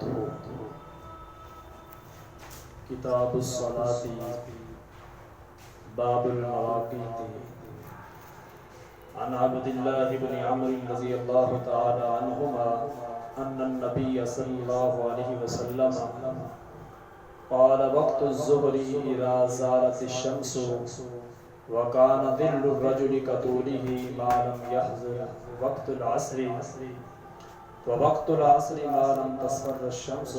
وبركاته. کتاب الصلاة باب المواقیت. عن عبد الله بن عمرو رضی اللہ تعالی عنہما ان النبي صلی اللہ علیہ وسلم قال وقت الظهر اذا زالت الشمس وكان ظل الرجل كطوله ما لم يحضر وقت العصر ووقت العصر ما لم تصفر الشمس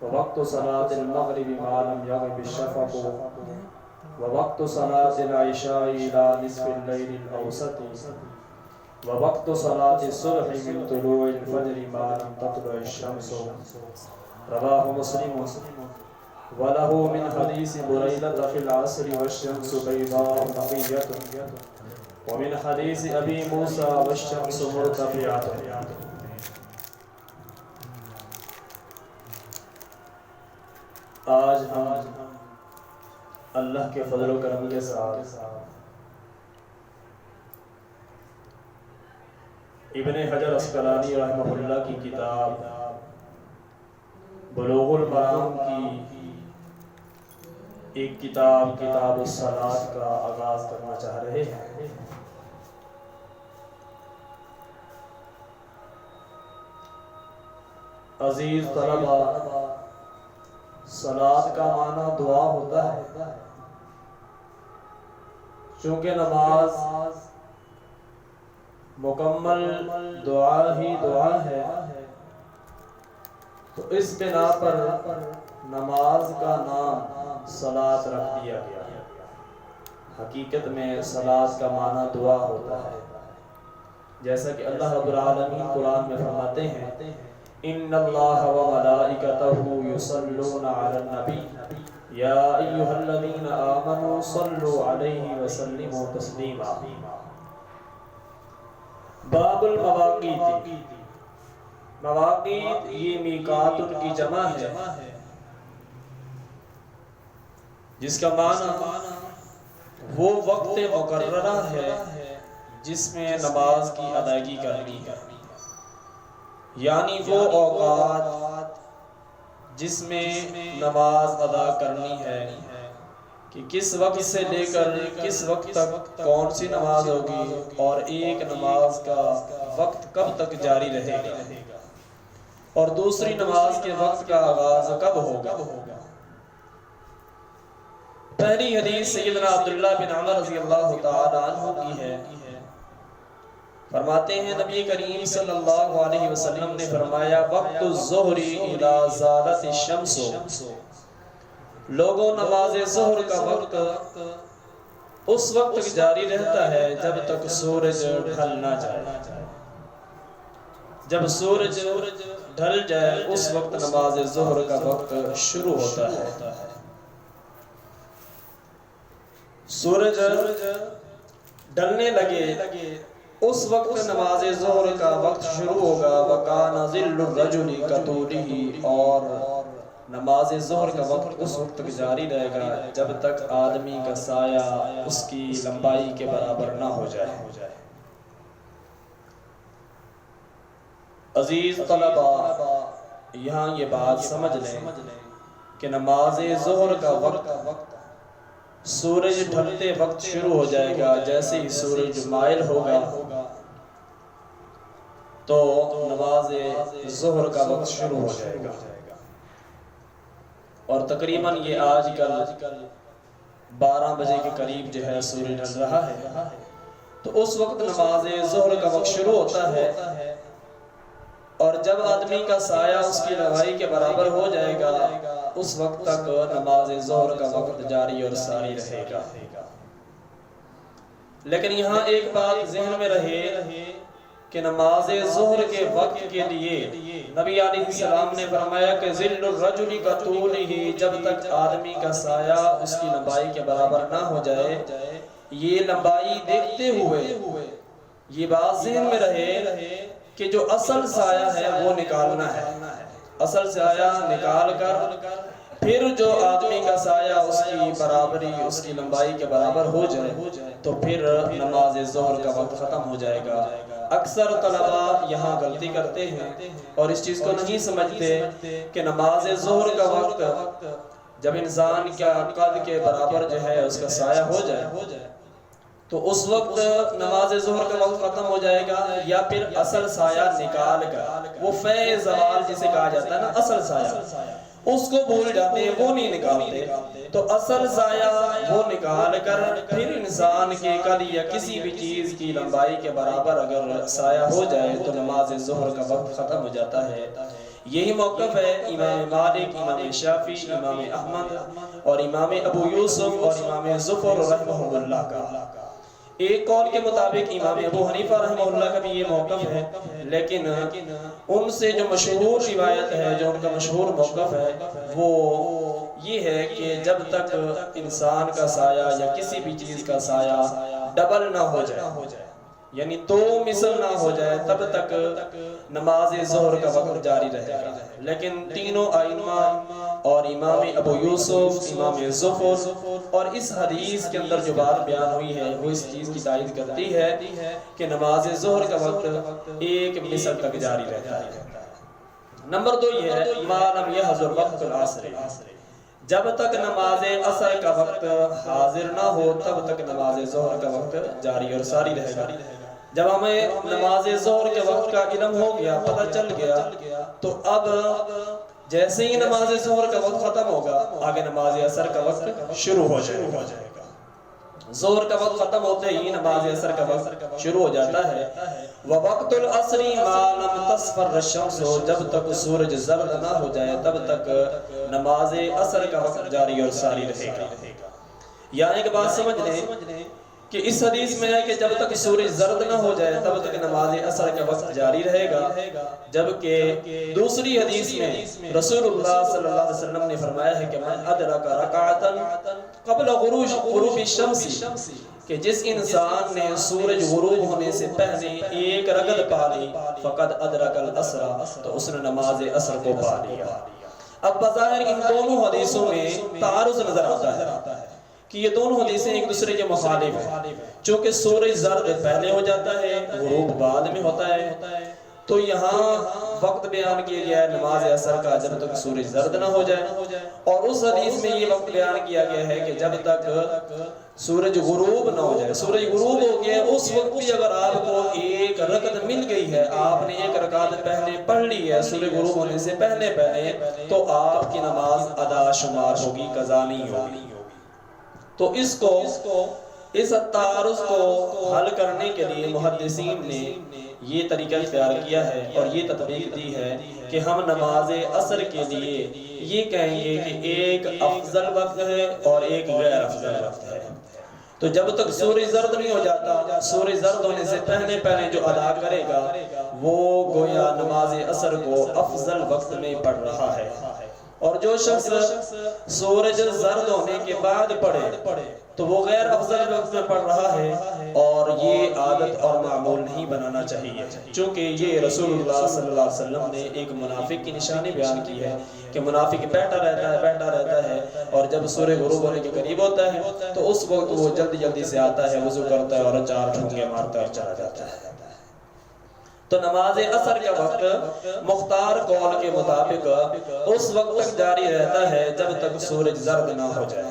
ووقت صلاة المغرب ما لم يغب الشفق ووقت صلاة العشاء إلى نصف الليل الأوسط ووقت صلاة الصبح من طلوع الفجر ما لم تطلع الشمس. رواه مسلم. وله من حديث بريدة في العصر والشمس بيضاء نقية ومن حديث أبي موسى والشمس مرتفعة. آج ہم اللہ کے فضل و کرم کے ساتھ ابن حجر عسقلانی رحمہ اللہ کی کتاب بلوغ المرام کی ایک کتاب الصلاۃ کا آغاز کرنا چاہ رہے ہیں. عزیز طلبہ، صلاۃ کا معنی دعا ہوتا ہے. چونکہ نماز مکمل دعا ہی دعا ہے، تو اس بنا پر نماز کا نام صلاۃ رکھ دیا گیا. حقیقت میں صلاۃ کا معنی دعا ہوتا ہے، جیسا کہ اللہ رب العالمین قرآن میں فرماتے ہیں ان اللہ وملائکتہ یصلون علی النبی یا ایھا الذین آمنوا صلوا علیہ وسلموا تسلیما. باب المواقیت. مواقیت یہ میقات کی جمع ہے، جس کا معنی وہ وقت مقررہ ہے جس میں نماز کی ادائیگی کرنی ہے، یعنی وہ اوقات جس میں نماز ادا کرنی ہے کہ کس وقت سے لے کر کس وقت تک کون سی نماز ہوگی اور ایک نماز کا وقت کب تک جاری رہے گا اور دوسری نماز کے وقت کا آغاز کب ہوگا. پہلی حدیث سیدنا عبداللہ بن عمر رضی اللہ تعالی عنہ کی ہے. فرماتے ہیں نبی کریم صلی اللہ علیہ وسلم نے فرمایا وقت الظہر اذا زالت الشمس. لوگوں، نماز ظہر کا وقت اس وقت تک جاری رہتا ہے جب تک سورج ڈھل نہ جائے. جب سورج ڈھل جائے اس وقت نماز ظہر کا وقت شروع ہوتا ہے. سورج ڈھلنے لگے اس وقت نماز ظہر کا وقت شروع ہوگا. وَكَانَ ظِلُّ الرَّجُلِ كَطُولِهِ. اور نماز ظہر کا وقت اس وقت تک جاری رہے گا جب تک آدمی کا سایہ اس کی لمبائی کے برابر نہ ہو جائے. عزیز طلبہ، یہاں یہ بات سمجھ لیں کہ نماز ظہر کا وقت سورج ڈھلتے وقت شروع ہو جائے گا. جیسے ہی سورج مائل ہوگا تو نماز ظہر کا وقت شروع ہو جائے گا. اور تقریباً یہ آج کل 12 بجے کے قریب جو ہے سورج ڈھل رہا ہے، تو اس وقت نماز ظہر کا وقت شروع ہوتا ہے. اور جب آدمی کا سایہ اس کی لمبائی کے برابر ہو جائے گا اس وقت تک نماز ظہر کا وقت جاری اور ساری رہے گا. لیکن یہاں ایک بات ذہن میں رہے کہ نماز ظہر کے وقت کے لیے نبی علیہ السلام نے فرمایا کہ ظل الرجل کطولہ. جب تک آدمی کا سایہ اس کی لمبائی کے برابر نہ ہو جائے، یہ لمبائی دیکھتے ہوئے یہ بات ذہن میں رہے کہ جو اصل سایہ ہے وہ نکالنا ہے. اصل سایہ نکال کر پھر جو آدمی کا سایہ اس کی برابری اس کی لمبائی کے برابر ہو جائے تو پھر نماز ظہر کا وقت ختم ہو جائے گا. اکثر طلباء یہاں غلطی کرتے ہیں اور اس چیز کو نہیں سمجھتے کہ نماز ظہر کا وقت جب انسان کا قد کے برابر جو ہے اس کا سایہ ہو جائے تو اس وقت نماز ظہر کا وقت ختم ہو جائے گا، یا پھر اصل سایہ نکال کر، وہ فے زوال جسے کہا جاتا ہے نا، اصل سایہ اس کو بھول جاتے ہیں، وہ نہیں نکالتے۔ تو اصل سایہ وہ نکال کر پھر انسان کے قد یا کسی بھی چیز کی لمبائی کے برابر اگر سایہ ہو جائے تو نماز ظہر کا وقت ختم ہو جاتا ہے۔ یہی موقف ہے امام مالک، امام شافعی، امام احمد اور امام ابو یوسف اور امام ظفر رحمہ اللہ کا۔ ایک قول کے مطابق امام ابو حنیفہ رحمہ اللہ کا بھی یہ موقف ہے، لیکن ان سے جو مشہور روایت ہے، جو ان کا مشہور موقف ہے، وہ یہ ہے کہ جب تک انسان کا سایہ یا کسی بھی چیز کا سایہ ڈبل نہ ہو جائے، یعنی دو مثل نہ ہو جائے، تب تک نماز ظہر کا وقت جاری رہے گا۔ لیکن تینوں ائمہ اور امام ابو یوسف، امام ظفر اور اس حدیث کے اندر جو بات بیان ہوئی ہے وہ اس چیز کی تائید کرتی ہے کہ نماز ظہر کا وقت ایک مثل تک جاری رہتا ہے۔ نمبر 2 یہ ہے ما لم یحضر وقت العصر، جب تک نماز عصر کا وقت حاضر نہ ہو تب تک نماز ظہر کا وقت جاری اور ساری رہے گا۔ جب ہمیں نماز ظہر کے وقت کا علم ہو گیا، پتہ چل گیا، تو اب جیسے ہی نماز ظہر کا وقت ختم ہوگا آگے نماز عصر کا وقت شروع ہو جائے گا۔ ظہر کا وقت ختم ہوتے ہی نماز عصر کا وقت شروع ہو جاتا ہے۔ وَوَقْتُ الْعَصْرِ مَا لَمْ تَصْفَرَّ الشَّمْسُ، جب تک سورج زرد نہ ہو جائے تب تک نماز عصر کا وقت جاری اور ساری رہے گا۔ یہاں ایک بات سمجھ لیں کہ اس حدیث میں ہے کہ جب تک سورج زرد نہ ہو جائے تب تک نماز عصر کا وقت جاری رہے گا، جبکہ دوسری حدیث میں رسول اللہ صلی اللہ علیہ وسلم نے فرمایا ہے کہ من ادرک رکعۃ قبل غروب الشمس، کہ جس انسان نے سورج غروب ہونے سے پہلے ایک رکعت پا لی فقد ادرک العصر، تو اس نے نماز عصر کو پا لیا۔ اب بظاہر ان دونوں حدیثوں میں تعارض نظر آتا ہے کہ یہ دونوں حدیثیں ایک دوسرے کے مخالف ہیں، چونکہ سورج زرد پہلے ہو جاتا ہے، غروب بعد میں ہوتا ہے، تو یہاں وقت بیان کیا گیا ہے نماز عصر کا جب تک سورج زرد نہ ہو جائے، اور اس حدیث میں یہ وقت بیان کیا گیا ہے کہ جب تک سورج غروب نہ ہو جائے۔ سورج غروب ہو گیا اس وقت بھی اگر آپ کو ایک رکعت مل گئی ہے، آپ نے ایک رکعت پہلے پڑھ لی ہے سورج غروب ہونے سے پہلے تو آپ کی نماز ادا شمار ہوگی، قضا نہیں ہوگی۔ تو اس تعارض کو حل کرنے کے لیے محدثین نے یہ طریقہ اختیار کیا ہے اور یہ تطبیق دی ہے کہ ہم نماز عصر کے لیے یہ کہیں گے کہ ایک افضل وقت ہے اور ایک غیر افضل وقت ہے۔ تو جب تک سورج زرد نہیں ہو جاتا، سورج زرد ہونے سے پہلے جو ادا کرے گا وہ گویا نماز عصر کو افضل وقت میں پڑھ رہا ہے، اور جو شخص سورج زرد ہونے کے بعد پڑھے تو وہ غیر افضل وقت میں پڑھ رہا ہے، اور یہ عادت اور معمول نہیں بنانا چاہیے، چونکہ یہ رسول اللہ صلی اللہ علیہ وسلم نے ایک منافق کی نشانی بیان کی ہے کہ منافق بیٹھا رہتا ہے اور جب سورج غروب ہونے کے قریب ہوتا ہے تو اس وقت وہ جلدی سے آتا ہے، وضو کرتا ہے اور 4 ٹھونگے مارتا ہے اور چلا جاتا ہے۔ تو نماز عصر کا وقت مختار قول کے مطابق اس وقت تک جاری رہتا ہے جب تک سورج زرد نہ ہو جائے۔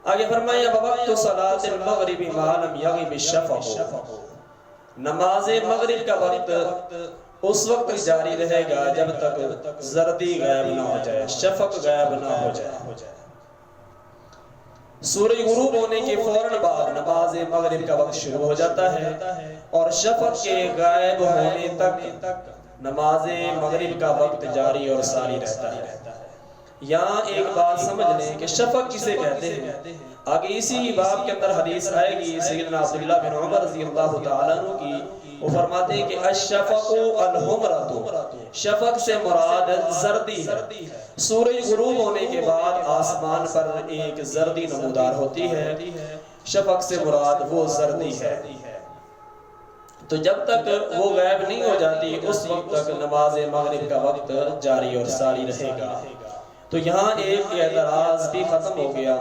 آگے فرمایا وقت صلاۃ المغرب ما لم یغب الشفق، نماز مغرب کا وقت اس وقت تک جاری رہے گا جب تک زردی غائب نہ ہو جائے، شفق غائب نہ ہو جائے۔ سورج غروب ہونے کے فوراً بعد نماز مغرب کا وقت شروع ہو جاتا ہے اور شفق کے غائب ہونے تک نماز مغرب کا وقت جاری اور ساری رہتا ہے۔ یہاں ایک بات سمجھ لیں کہ شفق کسے کہتے ہیں، آگے اسی باب کے اندر حدیث آئے گی سیدنا عبداللہ بن عمر رضی اللہ تعالیٰ عنہ کی، وہ فرماتے ہیں کہ الشفق الحمرۃ، شفق سے مراد زردی ہے۔ سورج غروب ہونے کے بعد آسمان پر ایک زردی نمودار ہوتی ہے، شفق سے مراد وہ زردی ہے۔ تو جب تک وہ غائب نہیں ہو جاتی اس وقت تک نماز مغرب کا وقت جاری اور ساری رہے گا۔ تو یہاں ایک اعتراض بھی ختم ہو گیا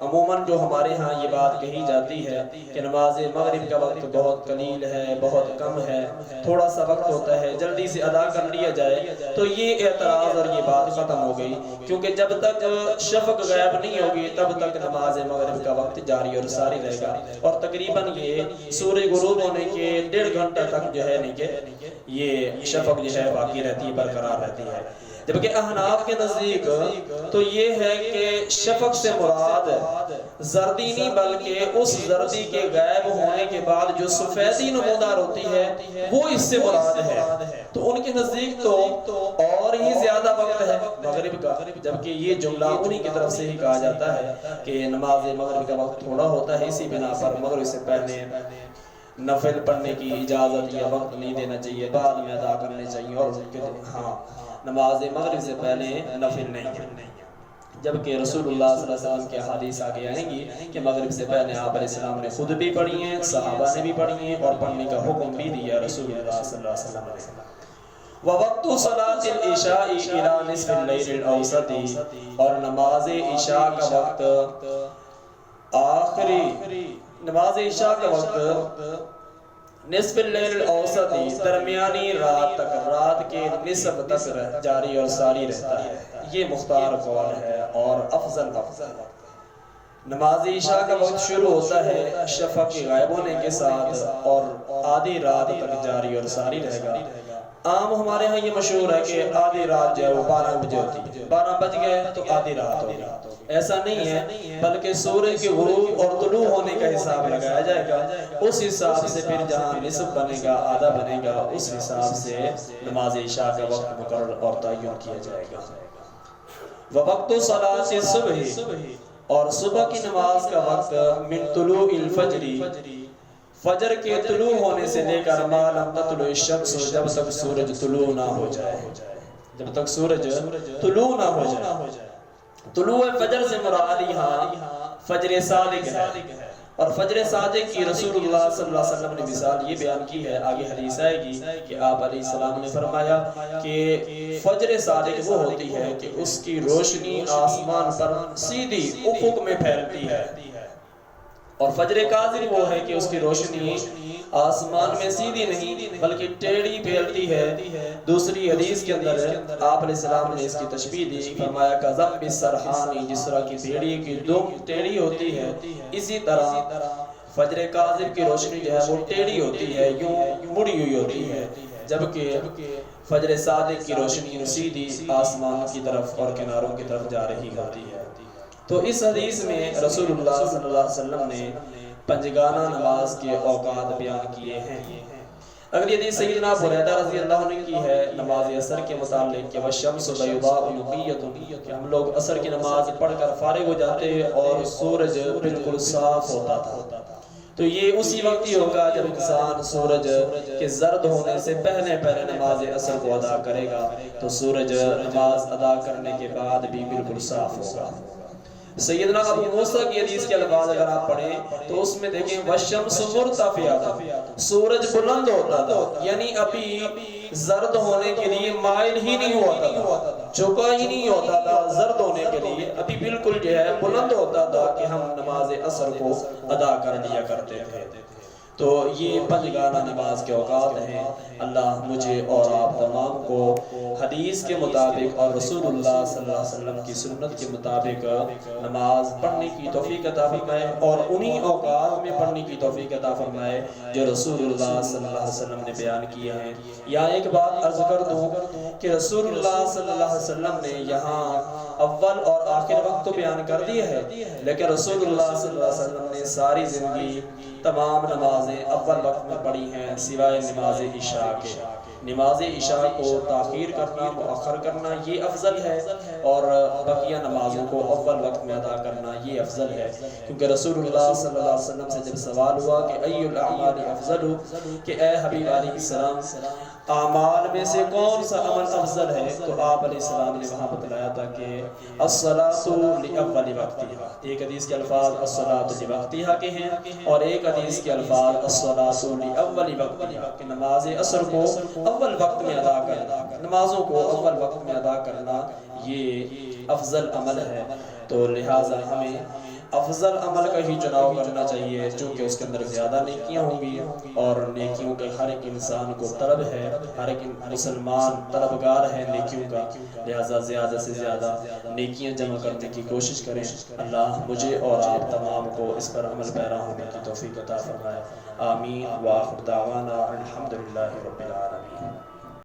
عموماً جو ہمارے ہاں یہ بات کہی جاتی ہے کہ نماز مغرب کا وقت بہت قلیل ہے، بہت کم ہے، تھوڑا سا وقت ہوتا ہے، جلدی سے ادا کر لیا جائے، تو یہ اعتراض اور یہ بات ختم ہو گئی، کیونکہ جب تک شفق غائب نہیں ہوگی تب تک نماز مغرب کا وقت جاری اور ساری رہے گا، اور تقریباً یہ سورج غروب ہونے کے 1.5 گھنٹہ تک جو ہے نہیں کہ یہ شفق جو ہے باقی رہتی ہے، برقرار رہتی ہے۔ جبکہ احناف کے نزدیک تو یہ ہے کہ شفق سے مراد زردی نہیں بلکہ اس زردی کے غائب ہونے کے بعد جو سفیدی نمودار ہوتی ہے وہ اس سے مراد ہے، تو ان کے نزدیک تو اور ہی زیادہ وقت ہے مغرب کا، جبکہ یہ جملہ انہی کی طرف سے ہی کہا جاتا ہے کہ نماز مغرب کا وقت تھوڑا ہوتا ہے، اسی بنا پر مغرب سے پہلے نفل پڑھنے کی اجازت یا وقت نہیں دینا چاہیے، بعد میں ادا کرنے چاہیے، اور ہاں نماز مغرب سے پہلے نفل نہیں، جبکہ رسول اللہ صلی اللہ علیہ وسلم کے حدیث آگے آئیں گی کہ مغرب سے پہلے آپ علیہ السلام نے خود بھی پڑھی ہیں، صحابہ نے بھی پڑھی ہیں، اور پڑھنے کا حکم بھی دیا رسول اللہ صلی اللہ علیہ وسلم نے۔ وَوَقْتُ صَلَاةِ الْعِشَاءِ إِلَى نِصْفِ اللَّيْلِ الْأَوْسَطِ، اور نماز عشاء کا وقت آخری نماز عشاء کا وقت نصف اللیل الاوسطی درمیانی رات تک، رات کے نصف تک جاری اور ساری رہتا ہے، یہ مختار قول ہے اور افضل نماز عشاء کا وقت شروع ہوتا ہے شفق کے غائب ہونے کے ساتھ اور آدھی رات تک جاری اور ساری رہے گا۔ عام ہمارے ہاں یہ مشہور ہے کہ آدھی رات جو ہے وہ 12 بجے ہوتی ہے، 12 بج گئے تو آدھی رات ہوگی، ایسا نہیں ہے، بلکہ سورج کے غروب اور طلوع ہونے کا حساب لگایا جائے گا، اس حساب سے پھر جہاں نصف بنے گا، آدھا بنے گا، اس حساب سے نماز عشاء کا وقت مقرر اور تعین کیا جائے گا۔ وَوَقْتُ صَلَاةِ الصُّبْحِ، اور صبح کی نماز کا وقت من طلوع الفجر، فجر کے طلوع ہونے سے لے کر ما لم تطلع الشمس، جب تک سورج طلوع نہ ہو جائے، جب تک سورج طلوع نہ ہو جائے۔ طلوع فجر سے مراد یہاں فجر صادق ہے، اور فجر صادق کی رسول اللہ صلی اللہ علیہ وسلم نے مثال یہ بیان کی ہے، آگے حدیث آئے گی کہ آپ علیہ السلام نے فرمایا کہ فجر صادق وہ ہوتی ہے کہ اس کی روشنی آسمان پر سیدھی افق میں پھیلتی ہے، اور فجر کاذب وہ ہے کہ اس کی روشنی آسمان میں سیدھی نہیں بلکہ ٹیڑھی پھیلتی ہے۔ دوسری حدیث کے اندر آپ علیہ السلام نے اس کی تشبیہ دی، فرمایا کَذَنْبِ السَّرْحَانِ، جس طرح کی بھیڑی کی دم ٹیڑھی ہوتی ہے، اسی طرح فجر کاذب کی روشنی جو ہے وہ ٹیڑھی ہوتی ہے، یوں مڑی ہوئی ہوتی ہے، جبکہ فجر صادق کی روشنی سیدھی آسمان کی طرف اور کناروں کی طرف جا رہی ہوتی ہے۔ تو اس حدیث میں رسول اللہ صلی اللہ علیہ وسلم نے پنجگانہ نماز کے اوقات بیان کیے ہیں۔ اگلی حدیث سیدنا بریدہ رضی اللہ عنہ کی ہے نماز عصر کے متعلق کہ وَالشَّمْسُ بَيْضَاءُ نَقِيَّةٌ، کہ ہم لوگ عصر کی نماز پڑھ کر فارغ ہو جاتے اور سورج بالکل صاف ہوتا تھا، تو یہ اسی وقت ہی ہوگا جب انسان سورج کے زرد ہونے سے پہلے نماز عصر کو ادا کرے گا، تو سورج نماز ادا کرنے کے بعد بھی بالکل صاف ہوگا۔ سیدنا ابو موسیٰ کی حدیث کے الفاظ اگر آپ پڑھیں تو اس میں دیکھیں وَالشَّمْسُ مُرْتَفِعَةٌ، سورج بلند ہوتا تھا، یعنی ابھی زرد ہونے کے لیے مائل ہی نہیں ہوتا تھا، جھکا ہی نہیں ہوتا تھا زرد ہونے کے لیے، ابھی بالکل جو ہے بلند ہوتا تھا کہ ہم نماز عصر کو ادا کر لیا کرتے تھے۔ تو یہ پنجگانہ نماز کے اوقات ہیں۔ اللہ مجھے اور آپ تمام کو حدیث کے مطابق اور رسول اللہ صلی اللہ علیہ وسلم کی سنت کے مطابق نماز پڑھنے کی توفیق عطا فرمائے، اور انہی اوقات میں پڑھنے کی توفیق عطا فرمائے جو رسول اللہ صلی اللہ علیہ وسلم نے بیان کیے ہیں۔ یہاں ایک بات عرض کر دوں کہ رسول اللہ صلی اللہ علیہ وسلم نے یہاں اول اور آخر وقت تو بیان کر دیے ہے، لیکن رسول اللہ صلی اللہ علیہ وسلم نے ساری زندگی تمام نمازیں اول وقت میں پڑھی ہیں سوائے نماز عشاء کے۔ نماز عشاء کو تاخیر کرنا، مؤخر کرنا یہ افضل ہے، اور بقیہ نمازوں کو اول وقت میں ادا کرنا یہ افضل ہے، کیونکہ رسول اللہ صلی اللہ علیہ وسلم سے جب سوال ہوا کہ ای الاعمال افضل، کہ اے حبیب علیہ السلام اعمال میں سے کون سا عمل افضل ہے، تو آپ علیہ السلام نے وہاں بتلایا تھا کہ الصلاۃ لأول وقتہا، ایک حدیث کے الفاظ الصلاۃ لوقتہا کے ہیں، اور ایک حدیث کے الفاظ الصلاۃ لأول وقتہا، کہ نماز عصر کو اول وقت میں ادا کرنا، نمازوں کو اول وقت میں ادا کرنا یہ افضل عمل ہے۔ تو لہٰذا ہمیں افضل عمل کا ہی چناؤ کرنا چاہیے، چونکہ اس کے اندر زیادہ نیکیاں ہوں گی، اور نیکیوں کے ہر ایک انسان کو طلب ہے، ہر ایک مسلمان طلبگار ہے نیکیوں کا، لہذا زیادہ سے زیادہ نیکیاں جمع کرنے کی کوشش کریں۔ اللہ مجھے اور آپ تمام کو اس پر عمل پیرا ہونے کی توفیق عطا فرمائے۔ آمین۔ وآخر دعوانا الحمدللہ رب العالمین۔